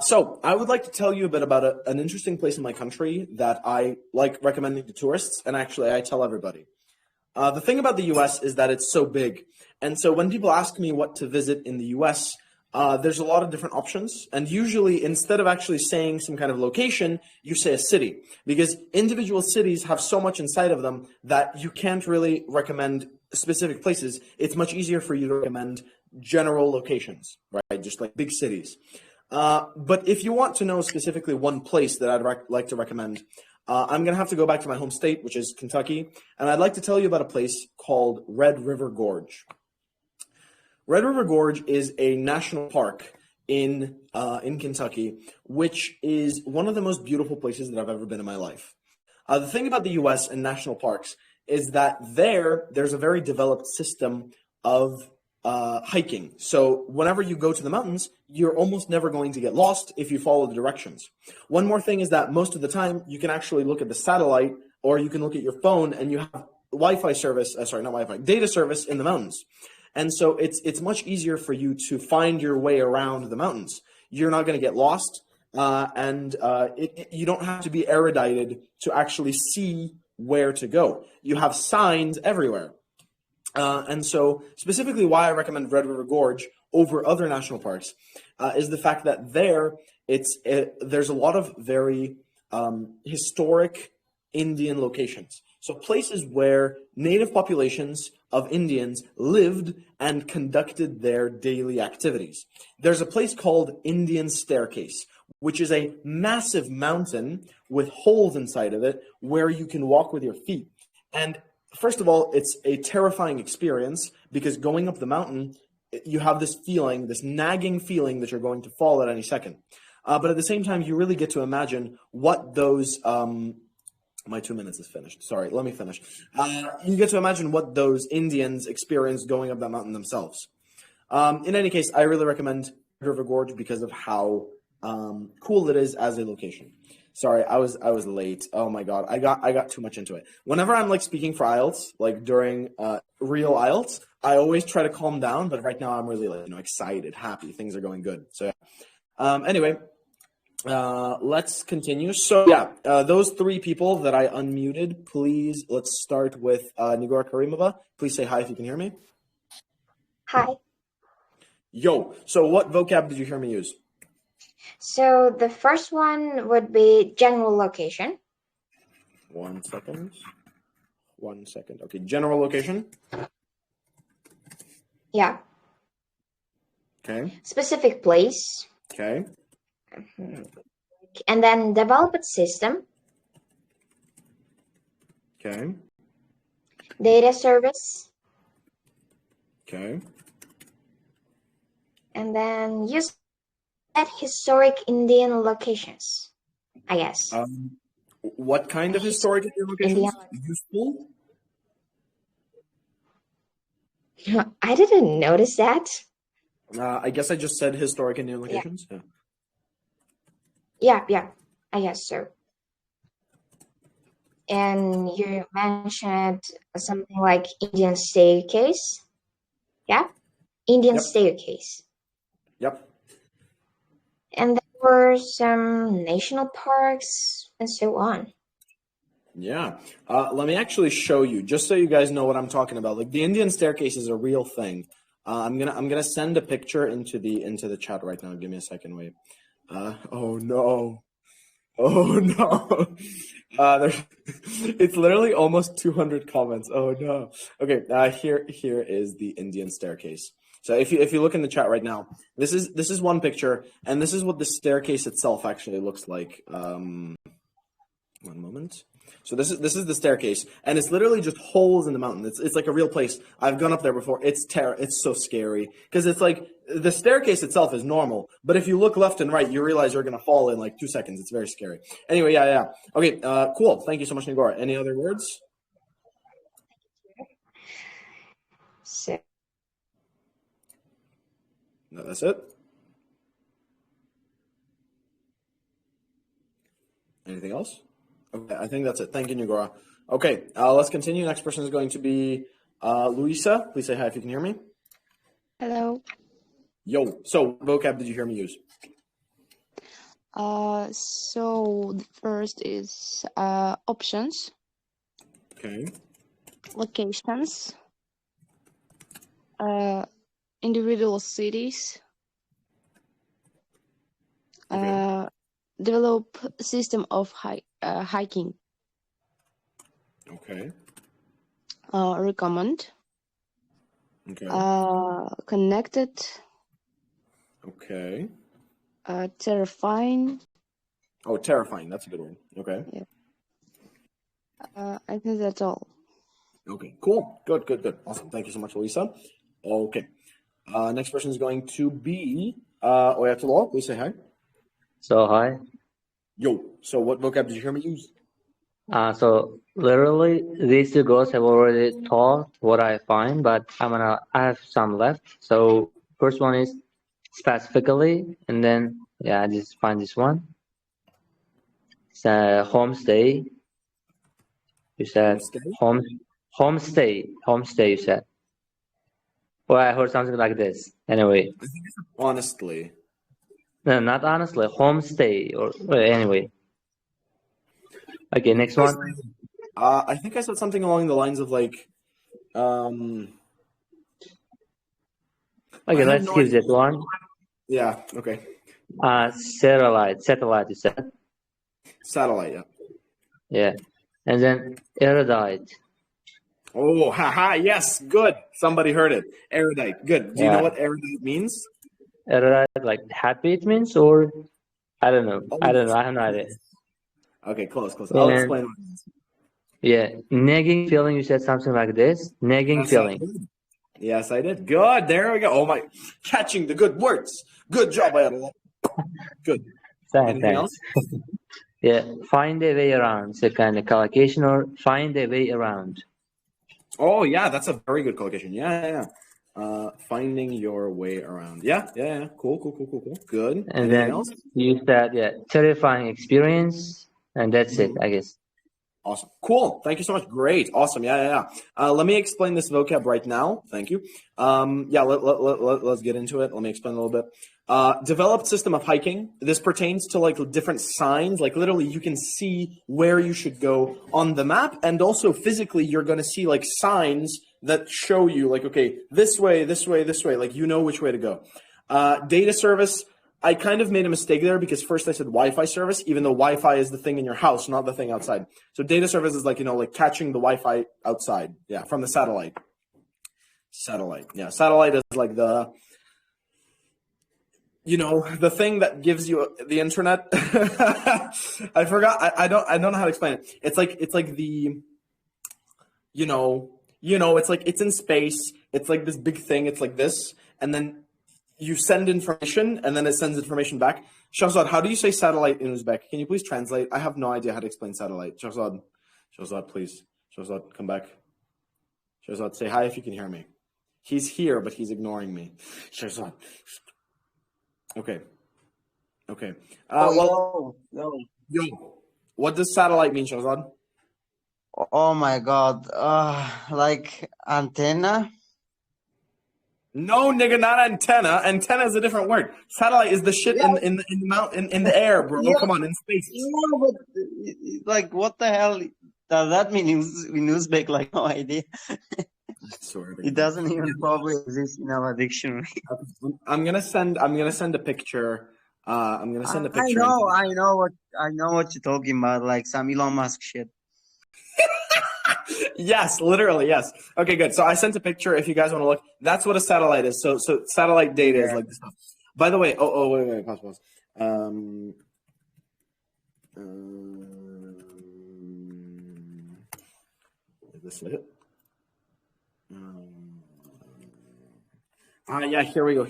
So, I would like to tell you a bit about an interesting place in my country that I like recommending to tourists, and actually I tell everybody. The thing about the U.S. is that it's so big. And so when people ask me what to visit in the U.S., there's a lot of different options. And usually, instead of actually saying some kind of location, you say a city. Because individual cities have so much inside of them that you can't really recommend specific places. It's much easier for you to recommend general locations, right? Just like big cities. But if you want to know specifically one place that I'd like to recommend, I'm going to have to go back to my home state, which is Kentucky, and I'd like to tell you about a place called Red River Gorge. Red River Gorge is a national park in Kentucky, which is one of the most beautiful places that I've ever been in my life. The thing about the U.S. and national parks is that there's a very developed system of hiking. So whenever you go to the mountains, you're almost never going to get lost if you follow the directions. One more thing is that most of the time you can actually look at the satellite, or you can look at your phone, and you have Wi-Fi service, data service in the mountains. And so it's much easier for you to find your way around the mountains. You're not going to get lost, and you don't have to be erudited to actually see where to go. You have signs everywhere. And so specifically why I recommend Red River Gorge over other national parks is the fact that there's a lot of very historic Indian locations. So places where native populations of Indians lived and conducted their daily activities. There's a place called Indian Staircase, which is a massive mountain with holes inside of it where you can walk with your feet. And first of all, it's a terrifying experience because going up the mountain, you have this feeling, this nagging feeling that you're going to fall at any second. But at the same time, you really get to imagine what those... my 2 minutes is finished. Sorry, let me finish. You get to imagine what those Indians experienced going up that mountain themselves. In any case, I really recommend River Gorge because of how cool it is as a location. Sorry, I was late. Oh my god, I got too much into it. Whenever I'm like speaking for IELTS, like during real IELTS, I always try to calm down. But right now, I'm really excited, happy, things are going good. So yeah. Anyway. Let's continue. So yeah, those 3 people that I unmuted, please, let's start with Nigora Karimova. Please say hi if you can hear me. Hi. Yo, so what vocab did you hear me use? So the first one would be general location. 1 second. 1 second. Okay, general location. Yeah. Okay. Specific place. Okay. And then developed system. Okay. Data service. Okay. And then use at historic Indian locations, I guess. What kind of historic Indian locations? Useful? I didn't notice that. I guess I just said historic Indian locations. Yeah, I guess so. And you mentioned something like Indian staircase. Yeah, Indian staircase. Yep. And there were some national parks and so on. Yeah. Let me actually show you, just so you guys know what I'm talking about. Like the Indian staircase is a real thing. I'm gonna send a picture into the chat right now. Give me a second. Wait. Oh no. Oh no. It's literally almost 200 comments. Oh no. Okay. Here is the Indian staircase. So if you look in the chat right now, this is one picture, and this is what the staircase itself actually looks like. One moment. So this is the staircase, and it's literally just holes in the mountain. It's like a real place. I've gone up there before. It's so scary because it's like the staircase itself is normal, but if you look left and right, you realize you're gonna fall in like 2 seconds. It's very scary. Anyway, yeah. Okay, cool. Thank you so much, Nigora. Any other words? So No, that's it. Anything else? Okay, I think that's it. Thank you, Nigora. Okay, let's continue. Next person is going to be Luisa. Please say hi if you can hear me. Hello. Yo. So, what vocab did you hear me use? So the first is options, Okay. locations, individual cities, Okay. develop system of hiking, Okay. recommend, Okay. connected, Okay. terrifying. Oh, terrifying. That's a good word. Okay. I think that's all. Okay. Cool. Good. Awesome. Thank you so much, Luisa. Okay. Next person is going to be Oyatullah. Please say hi. So hi. Yo. So, what vocab did you hear me use? So literally these two girls have already taught what I find, but I have some left. So first one is specifically, and then I just find this one. It's a homestay. You said homestay. You said. Well, I heard something like this. Anyway. Honestly. No, not honestly. Homestay anyway. Okay, next one. I think I said something along the lines of like. Okay, let's skip that one. Yeah. Okay. Satellite. You said. Satellite. Yeah. Yeah, and then erudite. Oh, haha! Yes, good. Somebody heard it. Erudite. Good. Do you know what erudite means? Erudite, like happy it means, or I don't know. I have no idea. Okay, close. I'll explain what it means. Yeah, nagging feeling. You said something like this. Nagging feeling. Yes, I did. Good. There we go. Oh my, catching the good words. Good job, Ayatollah. Good. Anything else? Yeah, find a way around. It's a kind of collocation, or find a way around. Oh yeah, that's a very good collocation. Yeah. Finding your way around. Yeah. Cool. Good. And anything then else? You said terrifying experience, and that's it, I guess. Awesome. Cool. Thank you so much. Great. Awesome. Yeah. Let me explain this vocab right now. Thank you. Let's get into it. Let me explain a little bit. Developed system of hiking. This pertains to like different signs. Like literally you can see where you should go on the map. And also physically, you're going to see like signs that show you like, okay, this way. Like, you know which way to go. Data service. I kind of made a mistake there because first I said Wi-Fi service, even though Wi-Fi is the thing in your house, not the thing outside. So data service is like, like catching the Wi-Fi outside. Yeah, from the satellite. Satellite. Yeah, satellite is like the, the thing that gives you the internet. I forgot. I don't know how to explain it. It's like the, it's like it's in space. It's like this big thing. It's like this, and then you send information, and then it sends information back. Shahzad, how do you say satellite in Uzbek? Can you please translate? I have no idea how to explain satellite. Shahzad, please. Shahzad, come back. Shahzad, say hi if you can hear me. He's here, but he's ignoring me. Shahzad. Okay. Yo. What does satellite mean, Shahzad? Oh my God. Like antenna? No, nigga, not antenna. Antenna is a different word. Satellite is the shit in the air, bro. Yeah. Come on, in space. No, but like, what the hell does that mean in Uzbek? Like, no idea. It doesn't even probably exist in our dictionary. I'm gonna send a picture. I'm gonna send a picture. I know what you're talking about. Like some Elon Musk shit. Yes, literally, yes. Okay, good. So I sent a picture. If you guys want to look, that's what a satellite is. So satellite data is like this stuff. By the way, wait, pause. Is this it? Yeah, here we go.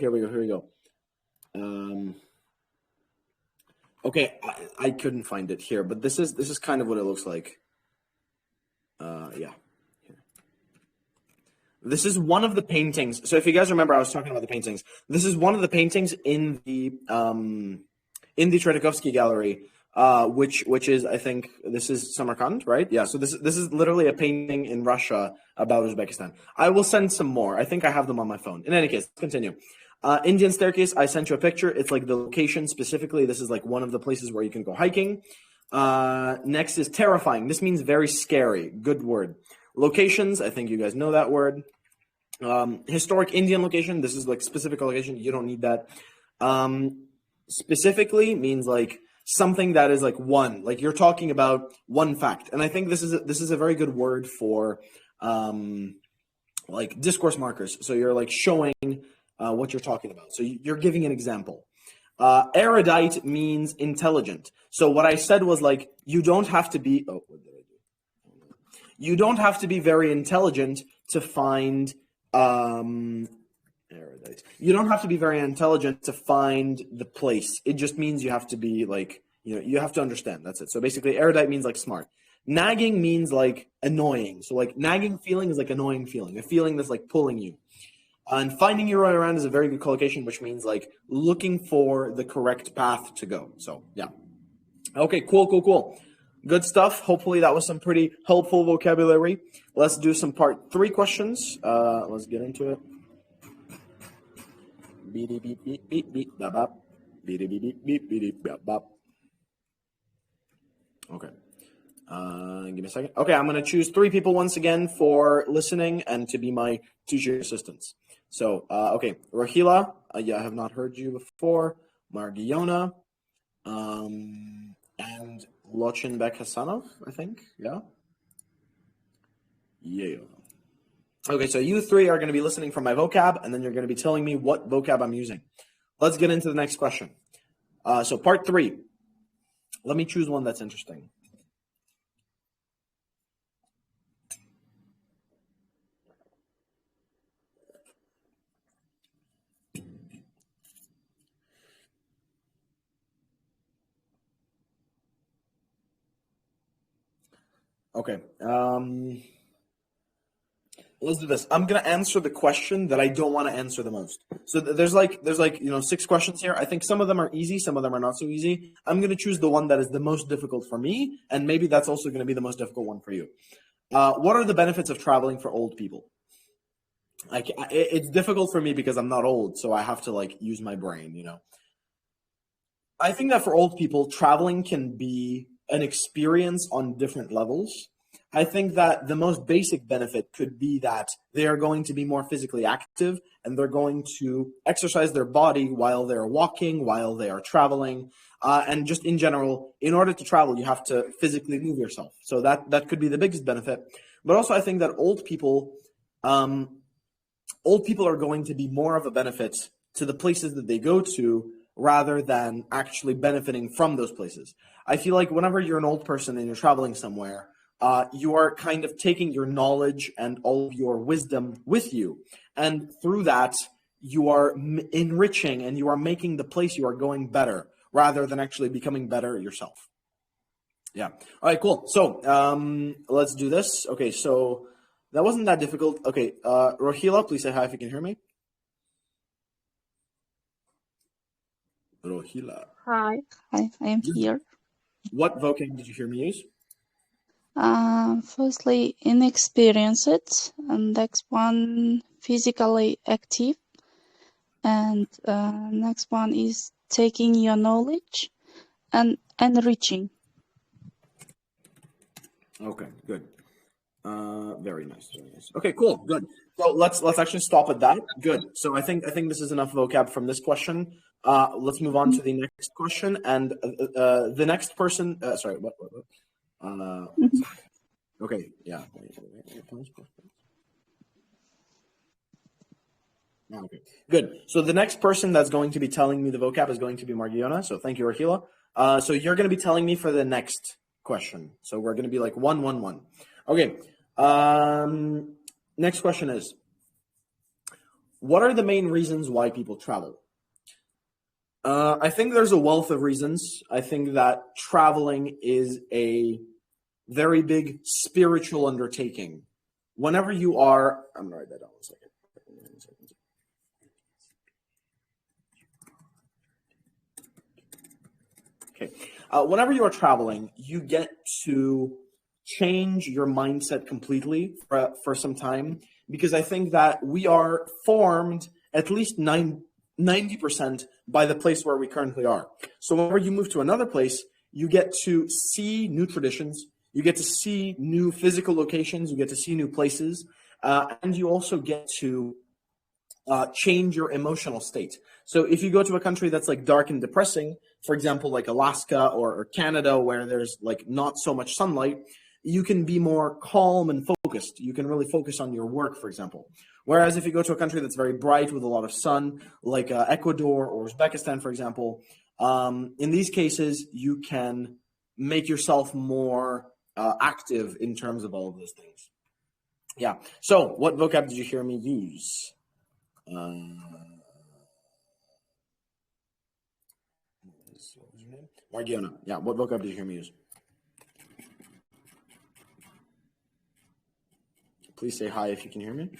Okay, I couldn't find it here, but this is kind of what it looks like. Yeah. Here. This is one of the paintings. So if you guys remember, I was talking about the paintings. This is one of the paintings in the Tretyakhovsky Gallery, which is, I think, this is Samarkand, right? Yeah. So this is literally a painting in Russia about Uzbekistan. I will send some more. I think I have them on my phone. In any case, let's continue. Indian Staircase, I sent you a picture. It's like the location specifically. This is like one of the places where you can go hiking. Next is terrifying. This means very scary. Good word. Locations, I think you guys know that word. Historic Indian location. This is like specific location. You don't need that. Specifically means like something that is like one. Like you're talking about one fact. And I think this is a very good word for like discourse markers. So you're like showing what you're talking about. So you're giving an example. Erudite means intelligent. So what I said was like, you don't have to be, what did I do? You don't have to be very intelligent to find, erudite. You don't have to be very intelligent to find the place. It just means you have to be like, you have to understand. That's it. So basically erudite means like smart. Nagging means like annoying. So like nagging feeling is like annoying feeling, a feeling that's like pulling you. And finding your way around is a very good collocation, which means like looking for the correct path to go. So yeah. Okay, cool. Good stuff. Hopefully that was some pretty helpful vocabulary. Let's do some part 3 questions. Let's get into it. Beep, beep, beep, beep, beep, bop, bop. Beep, beep, beep, beep, beep, bop, bop. Okay. Give me a second. Okay, I'm going to choose 3 people once again for listening and to be my teacher assistants. So, okay, Rahila, I have not heard you before. Margiona, and Lochinbek Hasanov, I think. Yeah. Okay, so you 3 are going to be listening from my vocab, and then you're going to be telling me what vocab I'm using. Let's get into the next question. So part 3. Let me choose one that's interesting. Okay. Let's do this. I'm gonna answer the question that I don't want to answer the most. So there's like 6 questions here. I think some of them are easy, some of them are not so easy. I'm gonna choose the one that is the most difficult for me, and maybe that's also gonna be the most difficult one for you. What are the benefits of traveling for old people? It's difficult for me because I'm not old, so I have to like use my brain. I think that for old people, traveling can be an experience on different levels. I think that the most basic benefit could be that they are going to be more physically active and they're going to exercise their body while they're walking, while they are traveling. And just in general, in order to travel, you have to physically move yourself. So that could be the biggest benefit. But also I think that old people are going to be more of a benefit to the places that they go to rather than actually benefiting from those places. I feel like whenever you're an old person and you're traveling somewhere, you are kind of taking your knowledge and all of your wisdom with you. And through that, you are enriching and you are making the place you are going better rather than actually becoming better yourself. Yeah. All right, cool. So let's do this. Okay, so that wasn't that difficult. Okay, Rohila, please say hi if you can hear me. Rohila. Hi, I am here. What vocab did you hear me use? Firstly, inexperienced, and next one, physically active, and next one is taking your knowledge and enriching. Okay, good. Very nice, very nice. Okay, cool, good. So let's actually stop at that. Good. So I think this is enough vocab from this question. Let's move on to the next question, and the next person. Sorry, what? Okay, yeah. Okay, good. So the next person that's going to be telling me the vocab is going to be Margiona. So thank you, Rahila. So you're going to be telling me for the next question. So we're going to be like 1-1-1. Okay. Next question is, what are the main reasons why people travel? I think there's a wealth of reasons. I think that traveling is a very big spiritual undertaking. Whenever you are, I'm gonna write that down 1 second. Okay. Whenever you are traveling, you get to change your mindset completely for some time, because I think that we are formed at least 90% by the place where we currently are. So whenever you move to another place, you get to see new traditions, you get to see new physical locations, you get to see new places, and you also get to change your emotional state. So if you go to a country that's like dark and depressing, for example, like Alaska or Canada, where there's like not so much sunlight, you can be more calm and focused. You can really focus on your work, for example. Whereas if you go to a country that's very bright with a lot of sun, like Ecuador or Uzbekistan, for example, in these cases, you can make yourself more active in terms of all of those things. Yeah. So what vocab did you hear me use? Margiona. Yeah, what vocab did you hear me use? Please say hi if you can hear me.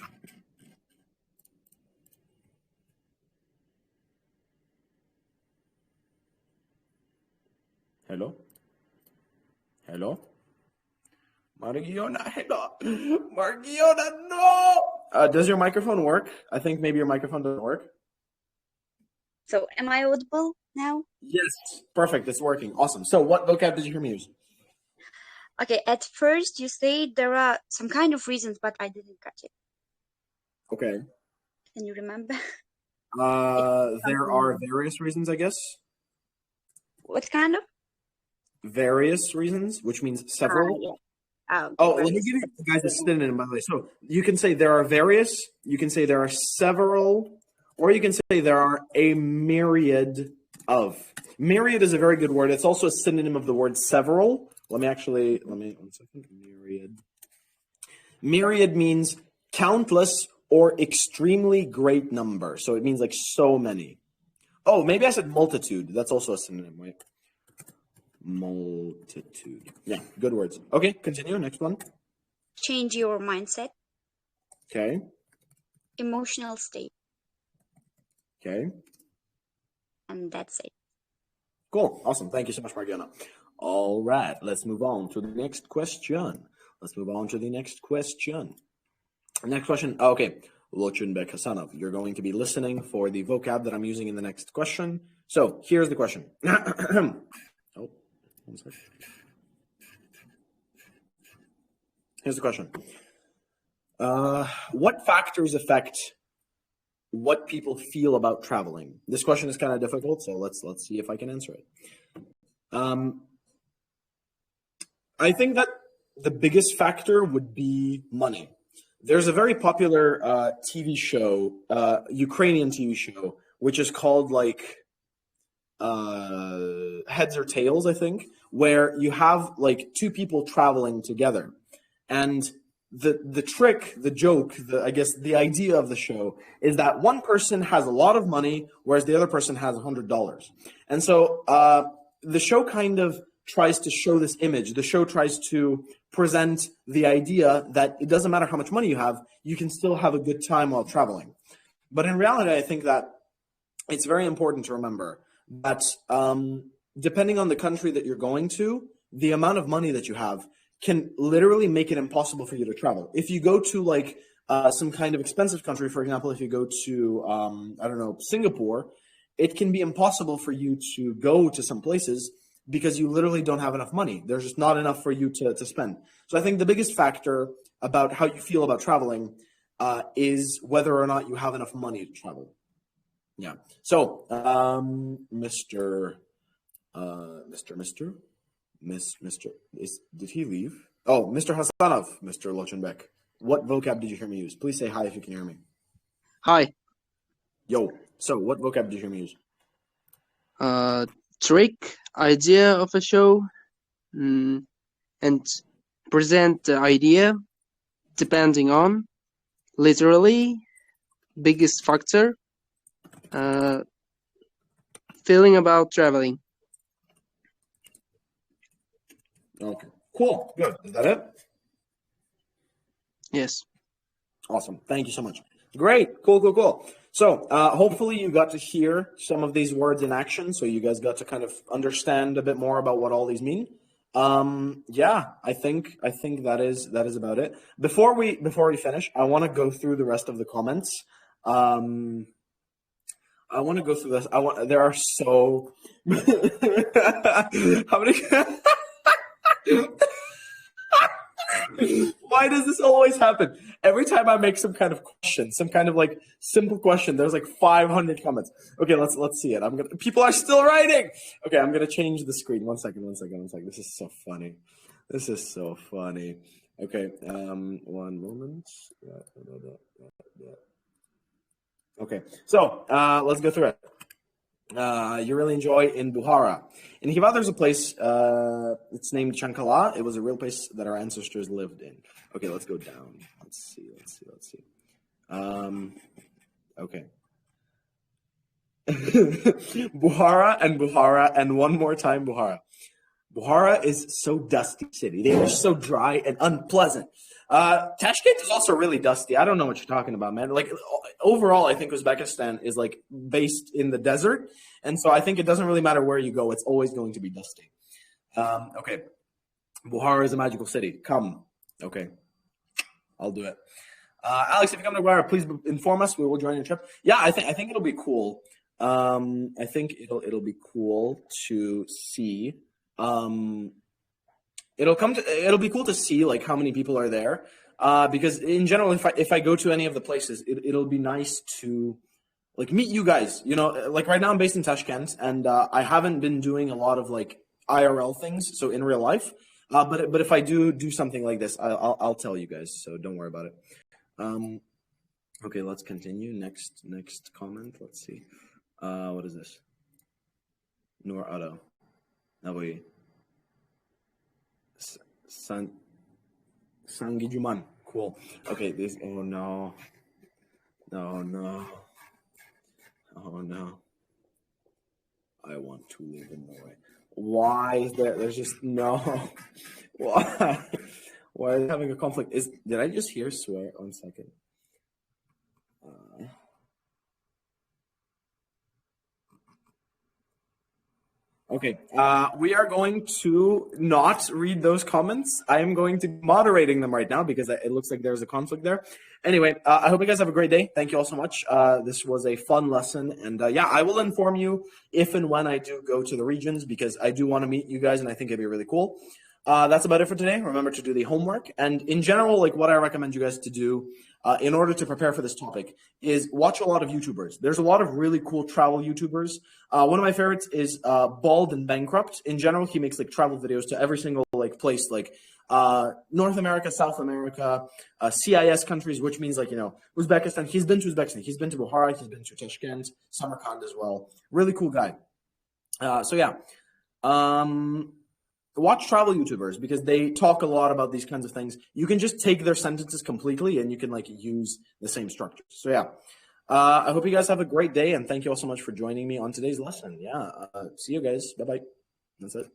Hello? Hello? Margiona, hello. Margiona, no! Does your microphone work? I think maybe your microphone doesn't work. So am I audible now? Yes, perfect. It's working. Awesome. So what vocab did you hear me use? Okay, at first you say there are some kind of reasons, but I didn't catch it. Okay. Can you remember? There are various reasons, I guess. What kind of? Various reasons, which means several. Yeah. Oh, let me give you guys a synonym, by the way. So you can say there are various, you can say there are several, or you can say there are a myriad of. Myriad is a very good word. It's also a synonym of the word several. Let me 1 second. Myriad. Myriad means countless or extremely great number. So it means like so many. Oh, maybe I said multitude. That's also a synonym, right? Multitude. Yeah, good words. Okay, continue. Next one. Change your mindset. Okay. Emotional state. Okay. And that's it. Cool. Awesome. Thank you so much, Margiona. All right, let's move on to the next question. Next question. Okay. Lochinbek Hasanov, you're going to be listening for the vocab that I'm using in the next question. So here's the question. Oh, 1 second. Here's the question. What factors affect what people feel about traveling? This question is kind of difficult, so let's see if I can answer it. I think that the biggest factor would be money. There's a very popular TV show, Ukrainian TV show, which is called like Heads or Tails, I think, where you have like two people traveling together. And the trick, the joke, I guess the idea of the show is that one person has a lot of money, whereas the other person has $100. And so the show kind of tries to show this image. The show tries to present the idea that it doesn't matter how much money you have, you can still have a good time while traveling. But in reality, I think that it's very important to remember that depending on the country that you're going to, the amount of money that you have can literally make it impossible for you to travel. If you go to like some kind of expensive country, for example, if you go to, I don't know, Singapore, it can be impossible for you to go to some places because you literally don't have enough money. There's just not enough for you to spend. So I think the biggest factor about how you feel about traveling is whether or not you have enough money to travel. Yeah. So, Mr. Did he leave? Oh, Mr. Hasanov, Mr. Lochenbeck. What vocab did you hear me use? Please say hi if you can hear me. Hi. Yo. So, what vocab did you hear me use? Trick, idea of a show, and present the idea depending on, literally, biggest factor, feeling about traveling. Okay. Cool. Good. Is that it? Yes. Awesome. Thank you so much. Great. Cool. So hopefully you got to hear some of these words in action, so you guys got to kind of understand a bit more about what all these mean. Yeah, I think that is about it. Before we finish, I want to go through the rest of the comments. I want to go through this. There are so how many Why does this always happen? Every time I make some kind of question, some kind of like simple question, there's like 500 comments. Okay, let's see it. People are still writing. Okay, I'm gonna change the screen. One second. This is so funny. Okay, one moment. Okay, so let's go through it. You really enjoy in Bukhara. In Hiva, there's a place, it's named Chankala. It was a real place that our ancestors lived in. Okay, let's go down. Let's see. Okay. Bukhara and one more time Bukhara. Bukhara is so dusty city. They are so dry and unpleasant. Tashkent is also really dusty. I don't know what you're talking about, man. Like overall, I think Uzbekistan is like based in the desert, and so I think it doesn't really matter where you go; it's always going to be dusty. Okay, Bukhara is a magical city. Come, okay, I'll do it. Alex, if you come to Bukhara, please inform us. We will join your trip. Yeah, I think it'll be cool. I think it'll be cool to see. It'll be cool to see like how many people are there, because in general, if I go to any of the places, it'll be nice to like meet you guys. You know, like right now I'm based in Tashkent, and I haven't been doing a lot of like IRL things, so in real life. But if I do something like this, I'll tell you guys. So don't worry about it. Okay, let's continue. Next comment. Let's see. What is this? Noor Otto. Naboy. Sangijuman. Cool. Okay, this. Oh no. I want to live in Norway. Why is there's just no. Why? Why are they having a conflict? Did I just hear swear? 1 second. Okay, we are going to not read those comments. I am going to be moderating them right now because it looks like there's a conflict there. Anyway, I hope you guys have a great day. Thank you all so much. This was a fun lesson. And yeah, I will inform you if and when I do go to the regions because I do want to meet you guys and I think it'd be really cool. that's about it for today. Remember to do the homework. And in general, like what I recommend you guys to do in order to prepare for this topic is watch a lot of YouTubers. There's a lot of really cool travel YouTubers. One of my favorites is Bald and Bankrupt. In general, he makes like travel videos to every single like place, like North America, South America, CIS countries, which means like, you know, Uzbekistan. He's been to Uzbekistan. He's been to Bukhara. He's been to Tashkent, Samarkand as well. Really cool guy. So yeah. Watch travel YouTubers because they talk a lot about these kinds of things. You can just take their sentences completely and you can like use the same structures. So yeah, I hope you guys have a great day and thank you all so much for joining me on today's lesson. Yeah, see you guys. Bye-bye. That's it.